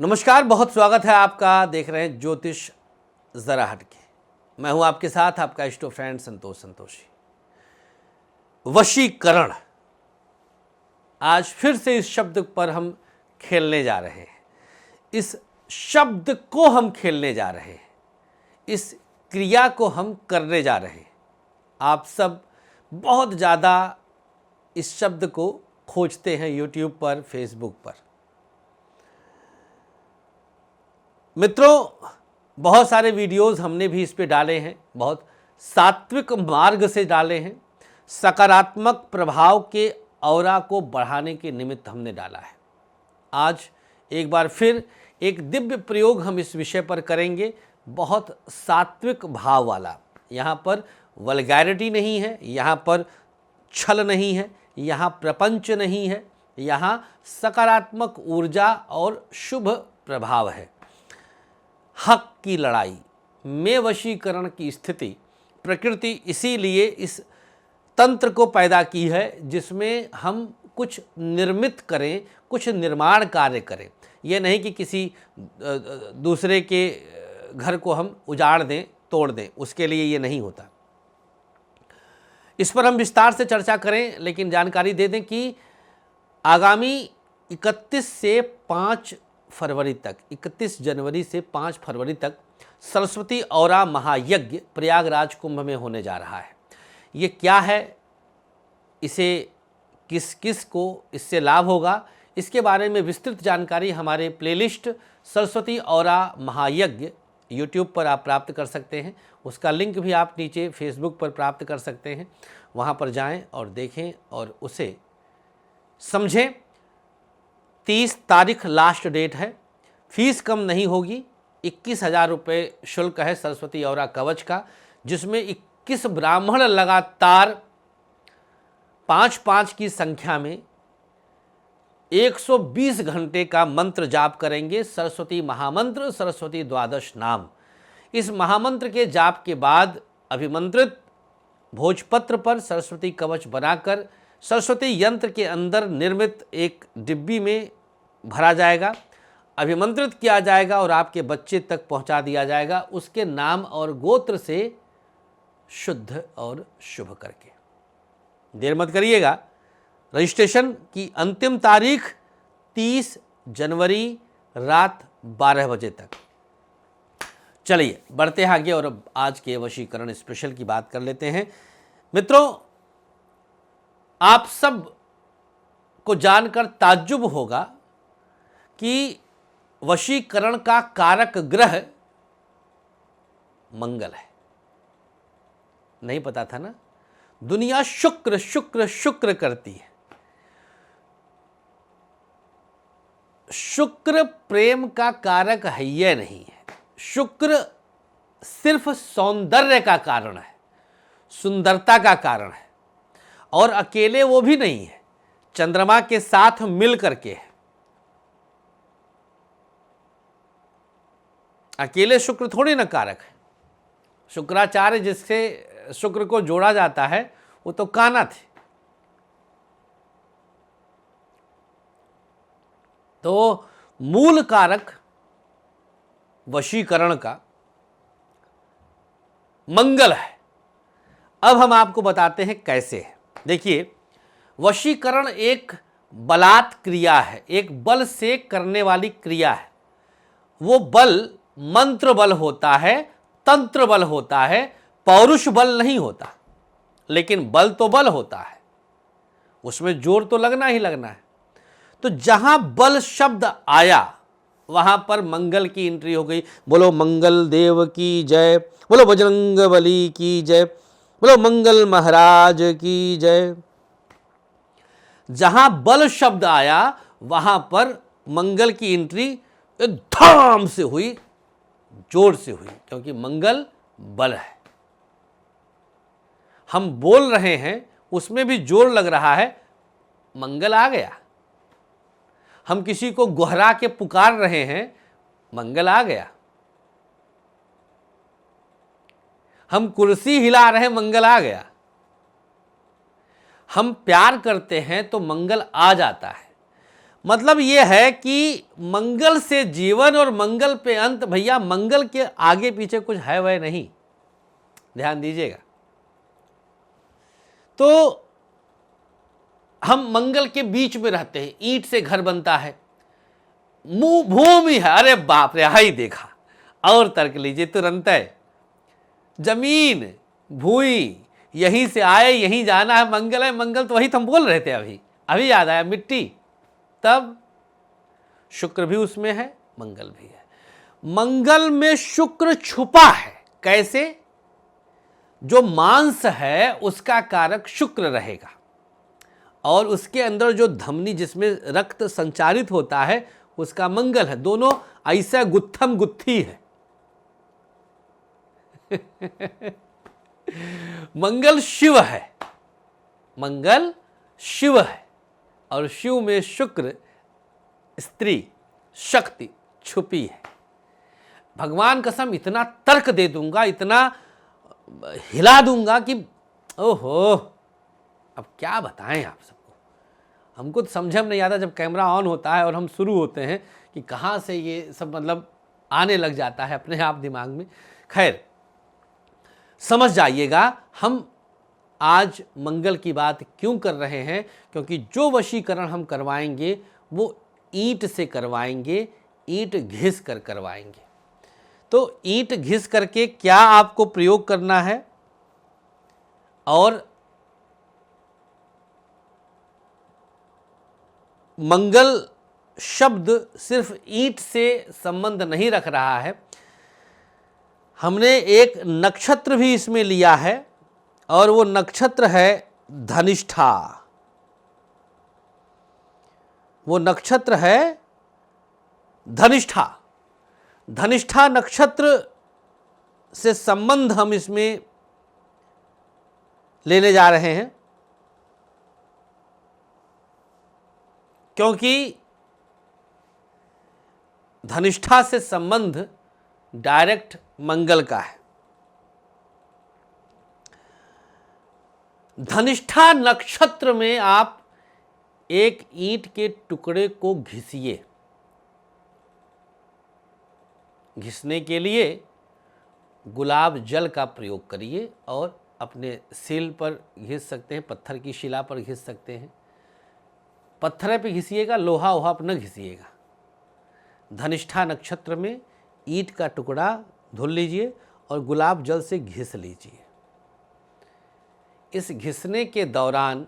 नमस्कार, बहुत स्वागत है आपका। देख रहे हैं ज्योतिष जरा हटके। मैं हूं आपके साथ, आपका इष्ट फ्रेंड संतोष संतोषी। वशीकरण, आज फिर से इस शब्द पर हम खेलने जा रहे हैं। इस शब्द को हम खेलने जा रहे हैं, इस क्रिया को हम करने जा रहे हैं। आप सब बहुत ज़्यादा इस शब्द को खोजते हैं यूट्यूब पर, फेसबुक पर। मित्रों, बहुत सारे वीडियोस हमने भी इस पे डाले हैं, बहुत सात्विक मार्ग से डाले हैं। सकारात्मक प्रभाव के ऑरा को बढ़ाने के निमित्त हमने डाला है। आज एक बार फिर एक दिव्य प्रयोग हम इस विषय पर करेंगे, बहुत सात्विक भाव वाला। यहाँ पर वल्गैरिटी नहीं है, यहाँ पर छल नहीं है, यहाँ प्रपंच नहीं है, यहाँ सकारात्मक ऊर्जा और शुभ प्रभाव है। हक की लड़ाई में वशीकरण की स्थिति, प्रकृति इसीलिए इस तंत्र को पैदा की है जिसमें हम कुछ निर्मित करें, कुछ निर्माण कार्य करें। यह नहीं कि किसी दूसरे के घर को हम उजाड़ दें, तोड़ दें, उसके लिए ये नहीं होता। इस पर हम विस्तार से चर्चा करें, लेकिन जानकारी दे दें कि आगामी 31 से 5 फरवरी तक, 31 जनवरी से 5 फरवरी तक सरस्वती औरा महायज्ञ प्रयागराज कुंभ में होने जा रहा है। ये क्या है, इसे किस किस को इससे लाभ होगा, इसके बारे में विस्तृत जानकारी हमारे प्लेलिस्ट सरस्वती औरा महायज्ञ यूट्यूब पर आप प्राप्त कर सकते हैं। उसका लिंक भी आप नीचे फेसबुक पर प्राप्त कर सकते हैं। वहाँ पर जाएं और देखें और उसे समझें। 30 तारीख लास्ट डेट है। फीस कम नहीं होगी। 21,000 रुपये शुल्क है सरस्वती औरा कवच का, जिसमें 21 ब्राह्मण लगातार 5-5 की संख्या में 120 घंटे का मंत्र जाप करेंगे। सरस्वती महामंत्र, सरस्वती द्वादश नाम। इस महामंत्र के जाप के बाद अभिमंत्रित भोजपत्र पर सरस्वती कवच बनाकर सरस्वती यंत्र के अंदर निर्मित एक डिब्बी में भरा जाएगा, अभिमंत्रित किया जाएगा और आपके बच्चे तक पहुंचा दिया जाएगा, उसके नाम और गोत्र से शुद्ध और शुभ करके। देर मत करिएगा। रजिस्ट्रेशन की अंतिम तारीख 30 जनवरी रात 12 बजे तक। चलिए बढ़ते हैं आगे और अब आज के वशीकरण स्पेशल की बात कर लेते हैं। मित्रों, आप सब को जानकर ताज्जुब होगा कि वशीकरण का कारक ग्रह मंगल है। नहीं पता था ना? दुनिया शुक्र शुक्र शुक्र करती है। शुक्र प्रेम का कारक है, यह नहीं है। शुक्र सिर्फ सौंदर्य का कारण है, सुंदरता का कारण है, और अकेले वो भी नहीं है, चंद्रमा के साथ मिल करके है। अकेले शुक्र थोड़ी ना कारक है। शुक्राचार्य जिससे शुक्र को जोड़ा जाता है वो तो कान्हा थे। तो मूल कारक वशीकरण का मंगल है। अब हम आपको बताते हैं कैसे है। देखिए, वशीकरण एक बलात् क्रिया है, एक बल से करने वाली क्रिया है। वो बल मंत्र बल होता है, तंत्र बल होता है, पौरुष बल नहीं होता, लेकिन बल तो बल होता है, उसमें जोर तो लगना ही लगना है। तो जहां बल शब्द आया वहां पर मंगल की एंट्री हो गई। बोलो मंगल देव की जय, बोलो बजरंग बली की जय, बोलो मंगल महाराज की जय। जहां बल शब्द आया वहां पर मंगल की एंट्री धाम से हुई, जोर से हुई, क्योंकि मंगल बल है। हम बोल रहे हैं उसमें भी जोर लग रहा है, मंगल आ गया। हम किसी को गुहरा के पुकार रहे हैं, मंगल आ गया। हम कुर्सी हिला रहे हैं, मंगल आ गया। हम प्यार करते हैं तो मंगल आ जाता है। मतलब ये है कि मंगल से जीवन और मंगल पे अंत। भैया मंगल के आगे पीछे कुछ है वह नहीं, ध्यान दीजिएगा। तो हम मंगल के बीच में रहते हैं, ईंट से घर बनता है, भूमि है, अरे बाप रे, हाई देखा, और तर्क लीजिए तुरंत है, जमीन भूमि, यहीं से आए यहीं जाना है, मंगल है। मंगल तो वही तो हम बोल रहे थे, अभी अभी याद आया, मिट्टी। तब शुक्र भी उसमें है, मंगल भी है। मंगल में शुक्र छुपा है, कैसे? जो मांस है उसका कारक शुक्र रहेगा, और उसके अंदर जो धमनी जिसमें रक्त संचारित होता है उसका मंगल है। दोनों ऐसा गुत्थम गुत्थी है। मंगल शिव है, मंगल शिव है, और शिव में शुक्र स्त्री शक्ति छुपी है। भगवान कसम इतना तर्क दे दूंगा, इतना हिला दूंगा कि ओहो, अब क्या बताएं आप सबको। हमको तो समझ में नहीं आता जब कैमरा ऑन होता है और हम शुरू होते हैं कि कहाँ से ये सब मतलब आने लग जाता है अपने आप दिमाग में। खैर, समझ जाइएगा हम आज मंगल की बात क्यों कर रहे हैं, क्योंकि जो वशीकरण हम करवाएंगे वो ईंट से करवाएंगे, ईंट घिस कर करवाएंगे। तो ईंट घिस करके क्या आपको प्रयोग करना है, और मंगल शब्द सिर्फ ईंट से संबंध नहीं रख रहा है, हमने एक नक्षत्र भी इसमें लिया है, और वो नक्षत्र है धनिष्ठा। वो नक्षत्र है धनिष्ठा। धनिष्ठा नक्षत्र से संबंध हम इसमें लेने जा रहे हैं, क्योंकि धनिष्ठा से संबंध डायरेक्ट मंगल का है। धनिष्ठा नक्षत्र में आप एक ईंट के टुकड़े को घिसिए। घिसने के लिए गुलाब जल का प्रयोग करिए, और अपने सील पर घिस सकते हैं, पत्थर की शिला पर घिस सकते हैं। पत्थर पे घिसिएगा, लोहा वोहा पर न घिसिएगा। धनिष्ठा नक्षत्र में ईंट का टुकड़ा धुल लीजिए और गुलाब जल से घिस लीजिए। इस घिसने के दौरान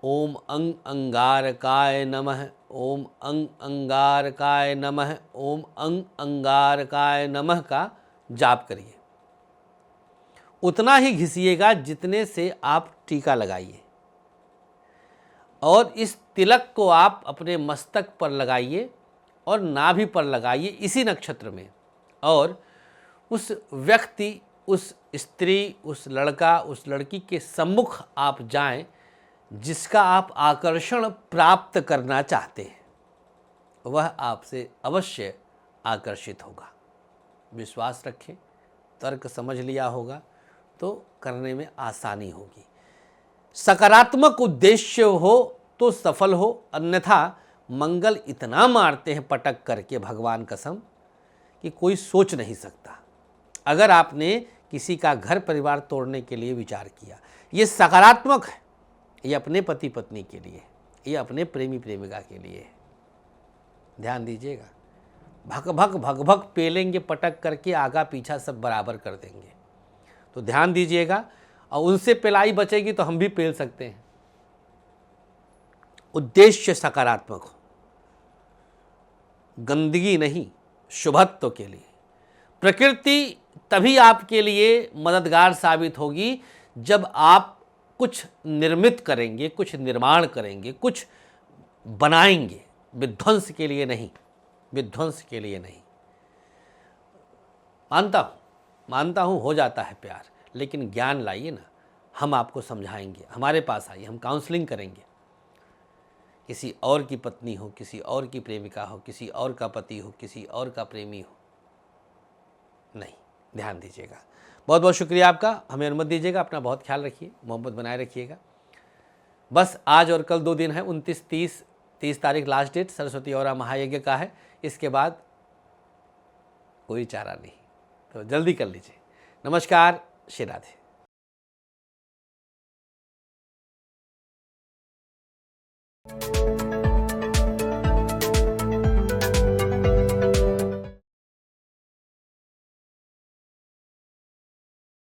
ओम अंग अंगारकाय नमः, ओम अंग अंगारकाय नमः, ओम अंग अंगारकाय नमः का जाप करिए। उतना ही घिसिएगा जितने से आप टीका लगाइए, और इस तिलक को आप अपने मस्तक पर लगाइए और नाभि पर लगाइए इसी नक्षत्र में। और उस व्यक्ति, उस स्त्री, उस लड़का, उस लड़की के सम्मुख आप जाएं जिसका आप आकर्षण प्राप्त करना चाहते हैं, वह आपसे अवश्य आकर्षित होगा। विश्वास रखें, तर्क समझ लिया होगा तो करने में आसानी होगी। सकारात्मक उद्देश्य हो तो सफल हो, अन्यथा मंगल इतना मारते हैं पटक करके भगवान कसम कि कोई सोच नहीं सकता। अगर आपने किसी का घर परिवार तोड़ने के लिए विचार किया, ये सकारात्मक है, ये अपने पति पत्नी के लिए, ये अपने प्रेमी प्रेमिका के लिए है। ध्यान दीजिएगा, भक भक भक भक पेलेंगे पटक करके, आगा पीछा सब बराबर कर देंगे। तो ध्यान दीजिएगा, और उनसे पेलाई बचेगी तो हम भी पेल सकते हैं। उद्देश्य सकारात्मक हो, गंदगी नहीं, शुभत्व के लिए। प्रकृति तभी आपके लिए मददगार साबित होगी जब आप कुछ निर्मित करेंगे, कुछ निर्माण करेंगे, कुछ बनाएंगे, विध्वंस के लिए नहीं, विध्वंस के लिए नहीं। मानता हूँ हो जाता है प्यार, लेकिन ज्ञान लाइए ना, हम आपको समझाएंगे। हमारे पास आइए, हम काउंसलिंग करेंगे। किसी और की पत्नी हो, किसी और की प्रेमिका हो, किसी और का पति हो, किसी और का प्रेमी हो, नहीं। ध्यान दीजिएगा। बहुत बहुत शुक्रिया आपका, हमें अनुमति दीजिएगा। अपना बहुत ख्याल रखिए, मोहब्बत बनाए रखिएगा। बस आज और कल 2 दिन है, 29, 30 तारीख लास्ट डेट सरस्वती और महायज्ञ का है। इसके बाद कोई चारा नहीं, तो जल्दी कर लीजिए। नमस्कार, श्री राधे।